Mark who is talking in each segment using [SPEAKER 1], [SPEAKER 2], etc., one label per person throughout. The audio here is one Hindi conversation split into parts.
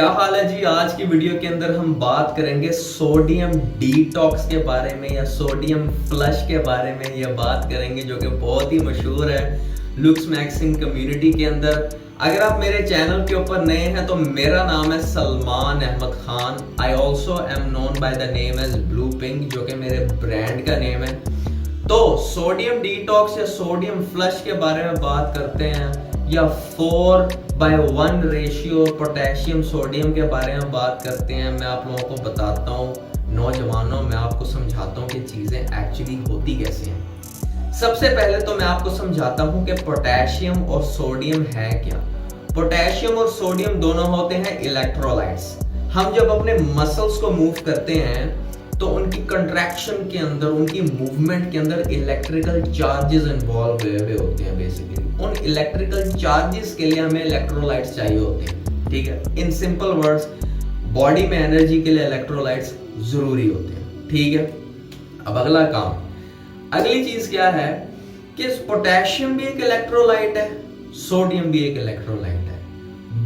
[SPEAKER 1] क्या हाल है जी। आज की वीडियो के अंदर हम बात करेंगे सोडियम डिटॉक्स के बारे में या सोडियम फ्लश के बारे में। या बात करेंगे जो कि बहुत ही मशहूर है लुक्स मैक्सिंग कम्युनिटी के अंदर। अगर आप मेरे चैनल के ऊपर नए हैं तो मेरा नाम है Salman Ahmed Khan. I also am known by the name as Blue Pink, जो कि मेरे ब्रांड का नेम है। तो सोडियम डिटॉक्स या सोडियम फ्लश के बारे में बात करते हैं, या 4:1 रेशियो पोटेशियम सोडियम के बारे में बात करते हैं। मैं आप लोगों को बताता हूँ नौजवानों, मैं आपको समझाता हूँ कि चीज़ें एक्चुअली होती कैसे हैं। सबसे पहले तो मैं आपको समझाता हूँ कि पोटेशियम और सोडियम है क्या। पोटेशियम और सोडियम दोनों होते हैं इलेक्ट्रोलाइट्स। हम जब अपने मसल्स को मूव करते हैं तो उनकी कंट्रैक्शन के अंदर, उनकी मूवमेंट के अंदर इलेक्ट्रिकल चार्जेस इन्वॉल्व हुए होते हैं। बेसिकली उन इलेक्ट्रिकल चार्जेस के लिए हमें इलेक्ट्रोलाइट्स चाहिए होते हैं। ठीक है, इन सिंपल वर्ड्स बॉडी में एनर्जी के लिए इलेक्ट्रोलाइट्स जरूरी होते हैं। ठीक है, अब अगला काम, अगली चीज क्या है कि पोटेशियम भी एक इलेक्ट्रोलाइट है, सोडियम भी एक इलेक्ट्रोलाइट है।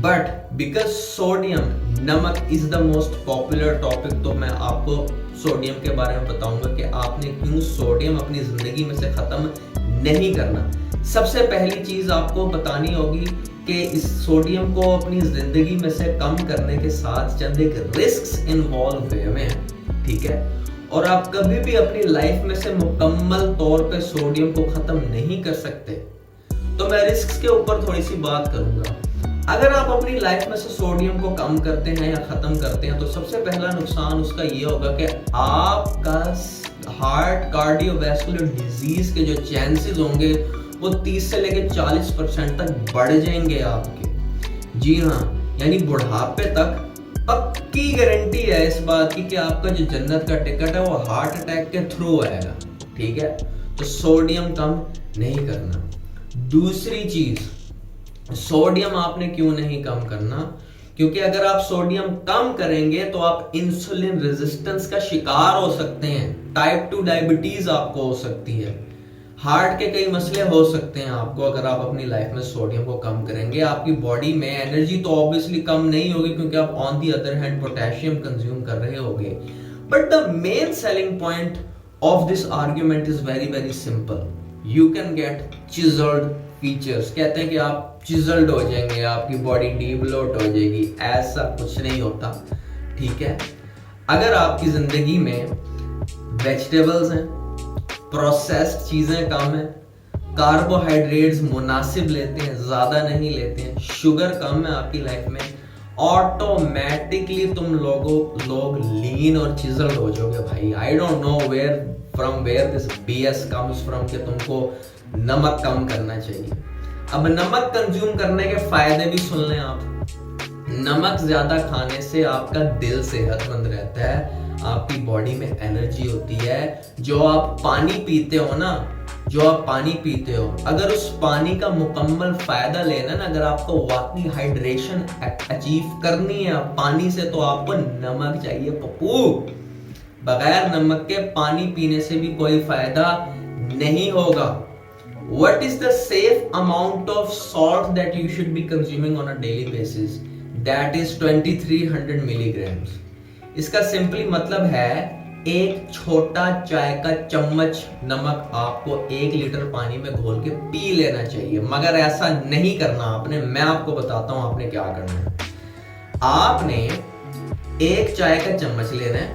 [SPEAKER 1] बट बिकॉज सोडियम, नमक is the most popular topic, तो मैं आपको सोडियम के बारे में बताऊंगा कि आपने क्यों सोडियम अपनी जिंदगी में से खत्म नहीं करना। सबसे पहली चीज आपको बतानी होगी कि इस सोडियम को अपनी जिंदगी में से कम करने के साथ चंद एक रिस्क्स इन्वॉल्व हुए हैं। ठीक है, और आप कभी भी अपनी लाइफ में से मुकम्मल तौर पे सोडियम को खत्म नहीं कर सकते। तो मैं रिस्क्स के ऊपर थोड़ी सी बात करूंगा। अगर आप अपनी लाइफ में से सोडियम को कम करते हैं या खत्म करते हैं तो सबसे पहला नुकसान उसका ये होगा कि आपका हार्ट कार्डियोवैस्कुलर डिजीज के जो चांसेस होंगे वो 30 से लेकर 40% तक बढ़ जाएंगे आपके। जी हाँ, यानी बुढ़ापे तक पक्की गारंटी है इस बात की कि आपका जो जन्नत का टिकट है वो हार्ट अटैक के थ्रू आएगा। ठीक है, तो सोडियम कम नहीं करना। दूसरी चीज, सोडियम आपने क्यों नहीं कम करना, क्योंकि अगर आप सोडियम कम करेंगे तो आप इंसुलिन रेजिस्टेंस का शिकार हो सकते हैं। टाइप 2 डायबिटीज आपको हो सकती है, हार्ट के कई मसले हो सकते हैं आपको अगर आप अपनी लाइफ में सोडियम को कम करेंगे। आपकी बॉडी में एनर्जी तो ऑब्वियसली कम नहीं होगी क्योंकि आप on the other hand potassium consume कर रहे होगे। But the main selling point of this argument is very very simple. You can get chiselled features. कहते हैं कि आप चिजल्ड हो जाएंगे, आपकी बॉडी डीब्लोट हो जाएगी। ऐसा कुछ नहीं होता। ठीक है, अगर आपकी जिंदगी में वेजिटेबल्स हैं, प्रोसेस्ड चीजें कम है, कार्बोहाइड्रेट्स मुनासिब लेते हैं, ज्यादा नहीं लेते हैं, शुगर कम है आपकी लाइफ में, ऑटोमेटिकली तुम लोग लीन और चिजल्ड हो जाओगे। भाई I don't know where this BS comes from कि तुमको नमक कम करना चाहिए। अब नमक कंज्यूम करने के फायदे भी सुन लें आप। नमक ज्यादा खाने से आपका दिल सेहतमंद रहता है, आपकी बॉडी में एनर्जी होती है। जो आप पानी पीते हो ना, जो आप पानी पीते हो, अगर उस पानी का मुकम्मल फायदा लेना ना, अगर आपको वाकई हाइड्रेशन अचीव करनी है पानी से, तो आपको नमक चाहिए पप्पू। बगैर नमक के पानी पीने से भी कोई फायदा नहीं होगा। What is the safe amount of salt that you should be consuming on a daily basis? That is 2300 milligrams. इसका सिंपली मतलब है एक छोटा चाय का चम्मच नमक आपको 1 लीटर पानी में घोल के पी लेना चाहिए। मगर ऐसा नहीं करना आपने। मैं आपको बताता हूं आपने क्या करना है। आपने एक चाय का चम्मच लेना है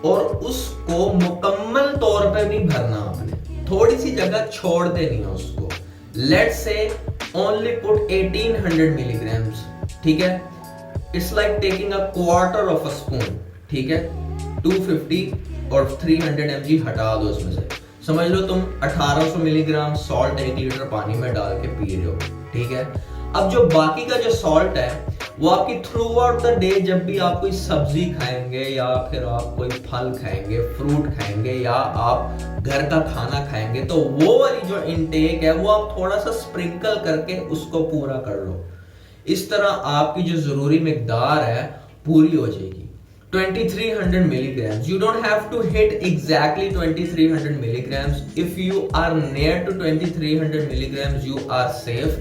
[SPEAKER 1] और उसको मुकम्मल तौर पे नहीं भरना, आपने थोड़ी सी जगह छोड़ देनी है उसको। Let's say only put 1800 milligrams. ठीक है, it's like taking a quarter of a spoon. ठीक है, 250 और 300 mg हटा दो उसमें से। समझ लो तुम 1800 मिलीग्राम सॉल्ट 1 लीटर पानी में डाल के पी रहे हो। ठीक है, अब जो बाकी का जो सॉल्ट है वो आपकी थ्रू आउट द डे, जब भी आप कोई सब्जी खाएंगे या फिर आप कोई फल खाएंगे, फ्रूट खाएंगे या आप घर का खाना खाएंगे, तो वो वाली जो इनटेक है वो आप थोड़ा सा स्प्रिंकल करके उसको पूरा कर लो। इस तरह आपकी जो जरूरी मिकदार है पूरी हो जाएगी। 2300 milligrams. You don't have to hit exactly 2300 milligrams. If you are near to 2300 milligrams, you are safe.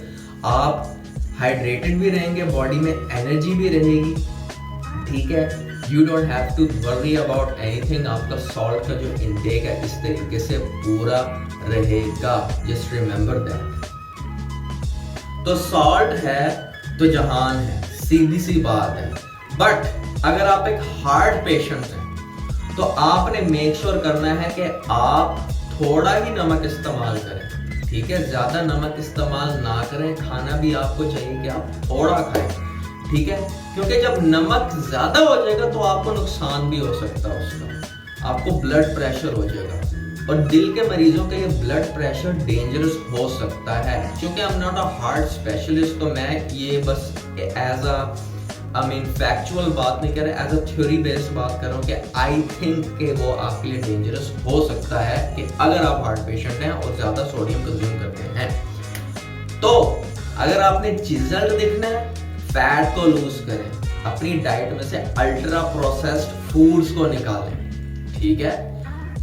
[SPEAKER 1] आप हाइड्रेटेड भी रहेंगे, बॉडी में एनर्जी भी रहेगी, ठीक है। You don't have to worry about anything. आपका सॉल्ट का जो इनटेक है इस तरीके से पूरा रहेगा, जस्ट रिमेंबर दैट। तो सॉल्ट है तो जहान है, सीधी सी बात है। बट अगर आप एक हार्ट पेशेंट हैं तो आपने मेक श्योर करना है कि आप थोड़ा ही नमक इस्तेमाल करें, ठीक है। ज्यादा नमक इस्तेमाल ना करें, खाना भी आपको चाहिए कि आप थोड़ा खाएं, ठीक है। क्योंकि जब नमक ज्यादा हो जाएगा तो आपको नुकसान भी हो सकता है उसका, आपको ब्लड प्रेशर हो जाएगा, और दिल के मरीजों के लिए ब्लड प्रेशर डेंजरस हो सकता है। क्योंकि I am not a heart specialist, तो मैं ये बस एज अ फैक्चुअल बात नहीं कर रहा, एज अ थ्योरी बेस्ड बात कर रहा हूँ कि आई थिंक कि वो आपके लिए डेंजरस हो सकता है कि अगर आप हार्ट पेशेंट हैं और ज्यादा सोडियम कंज्यूम करते हैं। तो अगर आपने रिजल्ट देखना है, फैट को लूज करें, अपनी डाइट में से अल्ट्रा प्रोसेस्ड फूड्स को निकालें, ठीक है,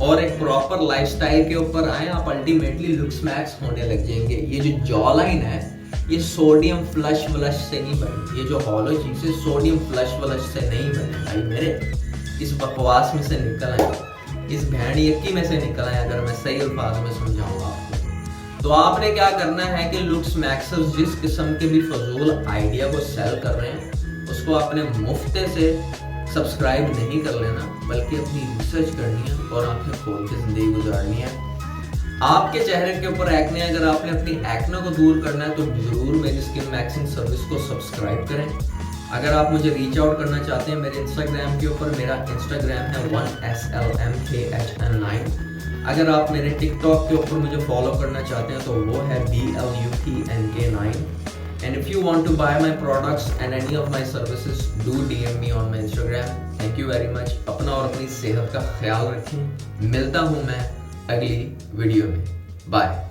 [SPEAKER 1] और एक प्रॉपर लाइफस्टाइल के ऊपर आए, आप अल्टीमेटली लुक्स मैक्स होने लग जाएंगे। ये जो जॉ लाइन है ये सोडियम फ्लश से नहीं बनी, ये जो हॉलो चीजें सोडियम फ्लश से नहीं बनी भाई मेरे, इस बकवास में से निकल आए, इस भेड़ यक्की में से निकल आए, अगर मैं सही अल्फाज में समझाऊंगा आपको। तो आपने क्या करना है कि लुक्स मैक्सर्स जिस किस्म के भी फजूल आइडिया को सेल कर रहे हैं उसको आपने मुफ्ते से सब्सक्राइब नहीं कर लेना, बल्कि अपनी रिसर्च करनी है और आंखें खोल के जिंदगी गुजारनी है। आपके चेहरे के ऊपर एक्ने, अगर आपने अपनी एक्ने को दूर करना है तो जरूर मेरी स्किन मैक्सिंग सर्विस को सब्सक्राइब करें। अगर आप मुझे रीच आउट करना चाहते हैं मेरे इंस्टाग्राम के ऊपर, मेरा इंस्टाग्राम है 1slmkhn9। अगर आप मेरे टिकटॉक के ऊपर मुझे फॉलो करना चाहते हैं तो वो है BLUTNK9। And if you want to buy my products and any of my services, do DM me on my Instagram. Thank you very much. अपना और अपनी सेहत का ख्याल रखें। मिलता हूँ मैं अगली वीडियो में। बाय।